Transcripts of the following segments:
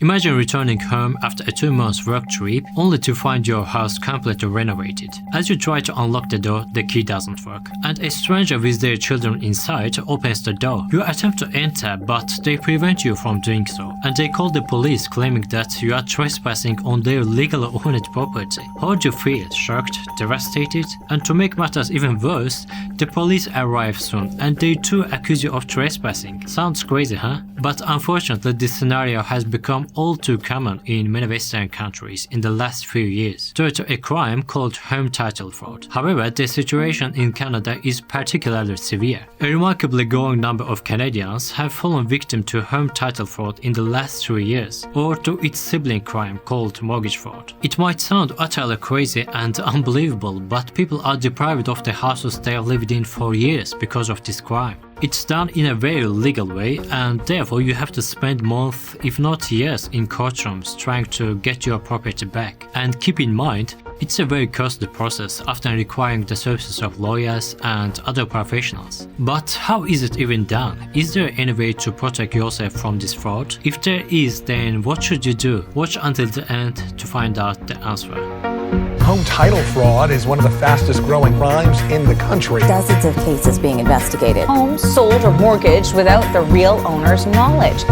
Imagine returning home after a 2-month work trip only to find your house completely renovated. As you try to unlock the door, the key doesn't work, and a stranger with their children inside opens the door. You attempt to enter, but they prevent you from doing so, and they call the police claiming that you are trespassing on their legally owned property. How do you feel? Shocked? Devastated? And to make matters even worse, the police arrive soon, and they too accuse you of trespassing. Sounds crazy, huh? But unfortunately, this scenario has become all too common in many Western countries in the last few years due to a crime called home title fraud. However, the situation in Canada is particularly severe. A remarkably growing number of Canadians have fallen victim to home title fraud in the last 3 years, or to its sibling crime called mortgage fraud. It might sound utterly crazy and unbelievable, but people are deprived of the houses they have lived in for years because of this crime. It's done in a very legal way, and therefore you have to spend months, if not years, in courtrooms trying to get your property back. And keep in mind, it's a very costly process, often requiring the services of lawyers and other professionals. But how is it even done? Is there any way to protect yourself from this fraud? If there is, then what should you do? Watch until the end to find out the answer. Home title fraud is one of the fastest growing crimes in the country. Dozens of cases being investigated. Homes sold or mortgaged without the real owner's knowledge.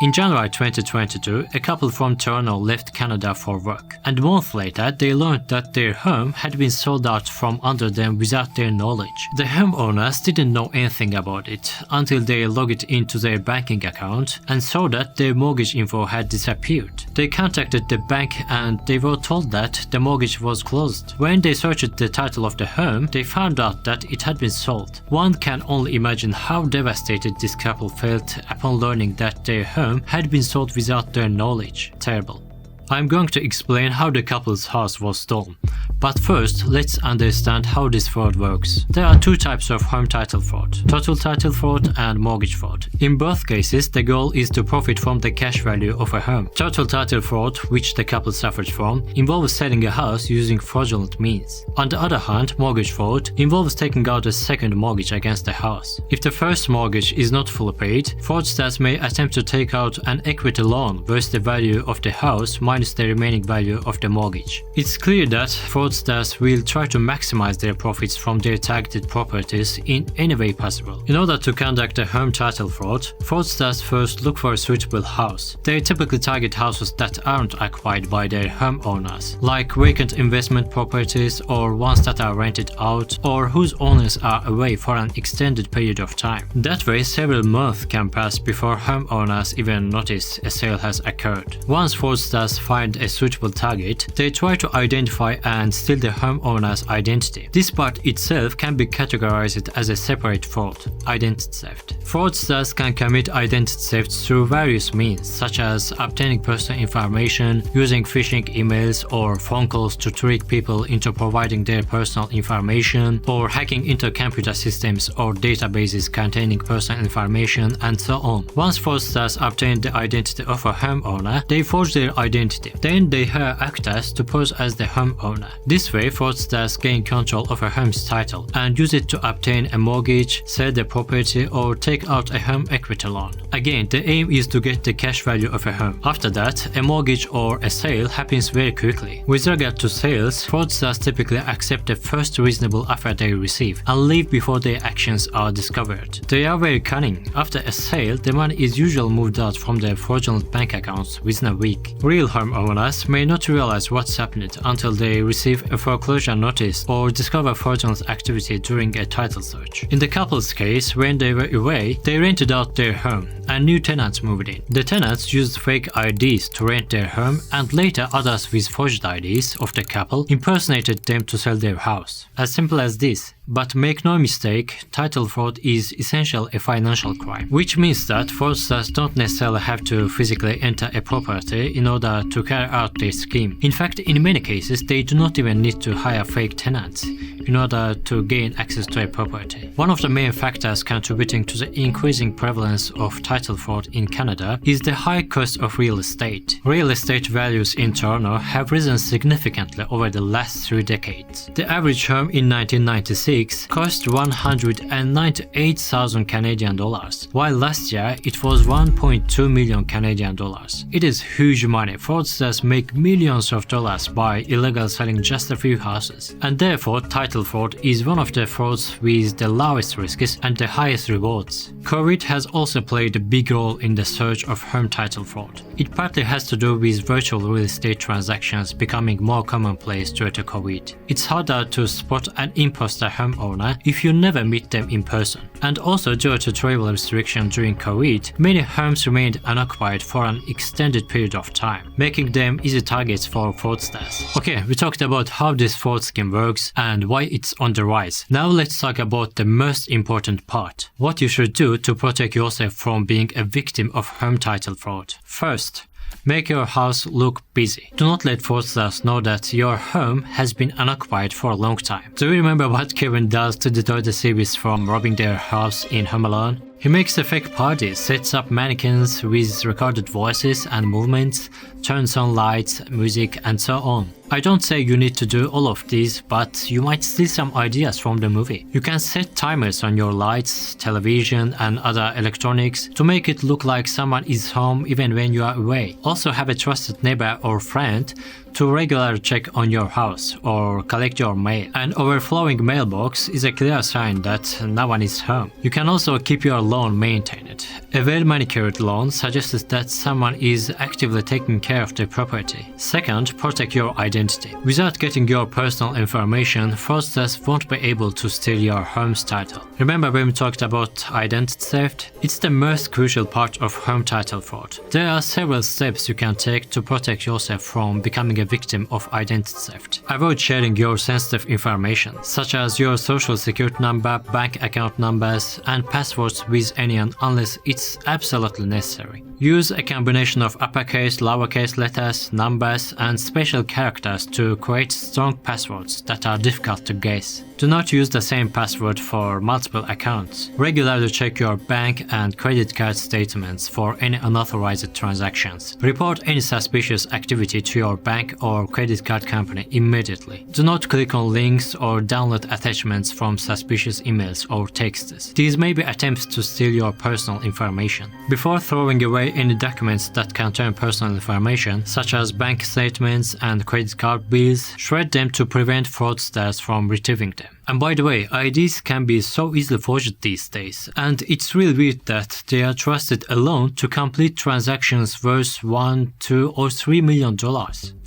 In January 2022, a couple from Toronto left Canada for work, and a month later they learned that their home had been sold out from under them without their knowledge. The homeowners didn't know anything about it until they logged into their banking account and saw that their mortgage info had disappeared. They contacted the bank and they were told that the mortgage was closed. When they searched the title of the home, they found out that it had been sold. One can only imagine how devastated this couple felt upon learning that their home had been sold without their knowledge. Terrible. I'm going to explain how the couple's house was stolen. But first, let's understand how this fraud works. There are two types of home title fraud: total title fraud and mortgage fraud. In both cases, the goal is to profit from the cash value of a home. Total title fraud, which the couple suffered from, involves selling a house using fraudulent means. On the other hand, mortgage fraud involves taking out a second mortgage against the house. If the first mortgage is not fully paid, fraudsters may attempt to take out an equity loan worth the value of the house minus the remaining value of the mortgage. It's clear that fraudsters will try to maximize their profits from their targeted properties in any way possible. In order to conduct a home title fraud, fraudsters first look for a suitable house. They typically target houses that aren't occupied by their homeowners, like vacant investment properties or ones that are rented out or whose owners are away for an extended period of time. That way, several months can pass before homeowners even notice a sale has occurred. Once fraudsters find a suitable target, they try to identify and steal the homeowner's identity. This part itself can be categorized as a separate fraud, identity theft. Fraudsters can commit identity theft through various means, such as obtaining personal information, using phishing emails or phone calls to trick people into providing their personal information, or hacking into computer systems or databases containing personal information, and so on. Once fraudsters obtain the identity of a homeowner, they forge their identity. Then they hire actors to pose as the homeowner. This way, fraudsters gain control of a home's title and use it to obtain a mortgage, sell the property, or take out a home equity loan. Again, the aim is to get the cash value of a home. After that, a mortgage or a sale happens very quickly. With regard to sales, fraudsters typically accept the first reasonable offer they receive and leave before their actions are discovered. They are very cunning. After a sale, the money is usually moved out from their fraudulent bank accounts within a week. Real homeowners may not realize what's happened until they receive a foreclosure notice or discover fraudulent activity during a title search. In the couple's case, when they were away, they rented out their home and new tenants moved in. The tenants used fake IDs to rent their home, and later others with forged IDs of the couple impersonated them to sell their house. As simple as this. But make no mistake, title fraud is essentially a financial crime, which means that fraudsters don't necessarily have to physically enter a property in order to carry out their scheme. In fact, in many cases, they do not even need to hire fake tenants in order to gain access to a property. One of the main factors contributing to the increasing prevalence of title fraud in Canada is the high cost of real estate. Real estate values in Toronto have risen significantly over the last 3 decades. The average home in 1996 2006 cost $198,000 Canadian dollars, while last year it was $1.2 million Canadian dollars. It is huge money. Fraudsters make millions of dollars by illegally selling just a few houses, and therefore title fraud is one of the frauds with the lowest risks and the highest rewards. COVID has also played a big role in the surge of home title fraud. It partly has to do with virtual real estate transactions becoming more commonplace due to COVID. It's harder to spot an imposter homeowner if you never meet them in person. And also due to travel restrictions during COVID, many homes remained unoccupied for an extended period of time, making them easy targets for fraudsters. Okay, we talked about how this fraud scheme works and why it's on the rise. Now let's talk about the most important part: what you should do to protect yourself from being a victim of home title fraud. First, make your house look busy. Do not let fraudsters know that your home has been unoccupied for a long time. Do you remember what Kevin does to deter the series from robbing their house in Home Alone? He makes a fake party, sets up mannequins with recorded voices and movements, turns on lights, music, and so on. I don't say you need to do all of these, but you might steal some ideas from the movie. You can set timers on your lights, television, and other electronics to make it look like someone is home even when you are away. Also have a trusted neighbor or friend to regularly check on your house or collect your mail. An overflowing mailbox is a clear sign that no one is home. You can also keep your lawn maintained. A well-manicured lawn suggests that someone is actively taking care of the property. Second, protect your identity. Without getting your personal information, fraudsters won't be able to steal your home's title. Remember when we talked about identity theft? It's the most crucial part of home title fraud. There are several steps you can take to protect yourself from becoming a victim of identity theft. Avoid sharing your sensitive information, such as your social security number, bank account numbers, and passwords with anyone unless it's absolutely necessary. Use a combination of uppercase, lowercase letters, numbers, and special characters to create strong passwords that are difficult to guess. Do not use the same password for multiple accounts. Regularly check your bank and credit card statements for any unauthorized transactions. Report any suspicious activity to your bank or credit card company immediately. Do not click on links or download attachments from suspicious emails or texts. These may be attempts to steal your personal information. Before throwing away any documents that contain personal information, such as bank statements and credit card bills, shred them to prevent fraudsters from retrieving them. And by the way, IDs can be so easily forged these days, and it's really weird that they are trusted alone to complete transactions worth $1, $2, or $3 million.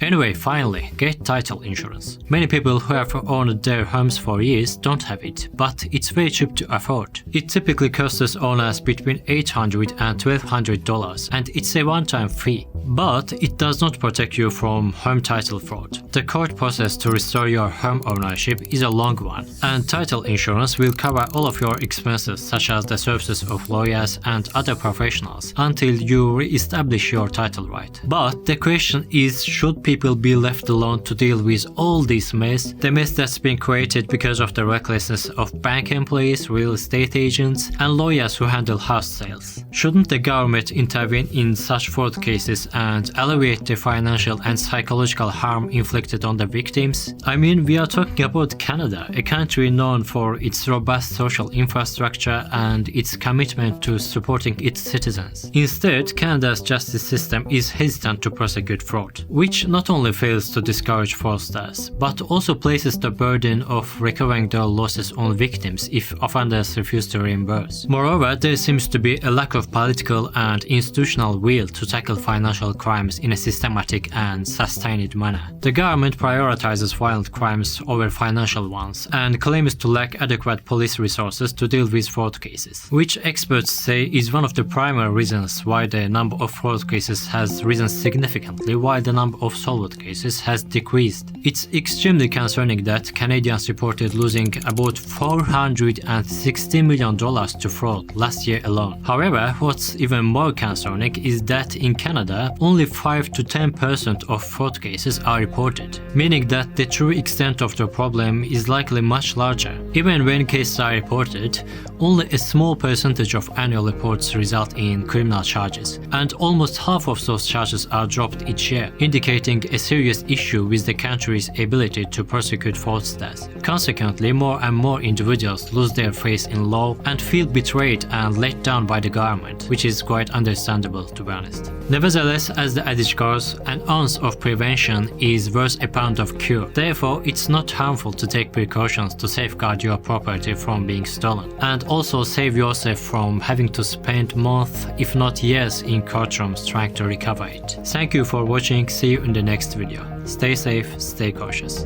Anyway, finally, get title insurance. Many people who have owned their homes for years don't have it, but it's very cheap to afford. It typically costs owners between $800 and $1,200, and it's a one-time fee. But it does not protect you from home title fraud. The court process to restore your home ownership is a long one, and title insurance will cover all of your expenses, such as the services of lawyers and other professionals, until you re-establish your title right. But the question is, should people be left alone to deal with all this mess? The mess that's been created because of the recklessness of bank employees, real estate agents, and lawyers who handle house sales. Shouldn't the government intervene in such fraud cases and alleviate the financial and psychological harm inflicted on the victims? I mean, we are talking about Canada, a country known for its robust social infrastructure and its commitment to supporting its citizens. Instead, Canada's justice system is hesitant to prosecute fraud, which not only fails to discourage fraudsters, but also places the burden of recovering their losses on victims if offenders refuse to reimburse. Moreover, there seems to be a lack of political and institutional will to tackle financial crimes in a systematic and sustained manner. The government prioritizes violent crimes over financial ones and claims to lack adequate police resources to deal with fraud cases, which experts say is one of the primary reasons why the number of fraud cases has risen significantly while the number of solved cases has decreased. It's extremely concerning that Canadians reported losing about $460 million to fraud last year alone. However, what's even more concerning is that in Canada, only 5 to 10% of fraud cases are reported, meaning that the true extent of the problem is likely much larger. Even when cases are reported, only a small percentage of annual reports result in criminal charges, and almost half of those charges are dropped each year, indicating a serious issue with the country's ability to prosecute fraudsters. Consequently, more and more individuals lose their faith in law and feel betrayed and let down by the government, which is quite understandable, to be honest. Nevertheless, as the adage goes, an ounce of prevention is worth a pound of cure. Therefore, it's not harmful to take precautions to safeguard your property from being stolen, and also save yourself from having to spend months, if not years, in courtrooms trying to recover it. Thank you for watching. See you in the next video. Stay safe, stay cautious.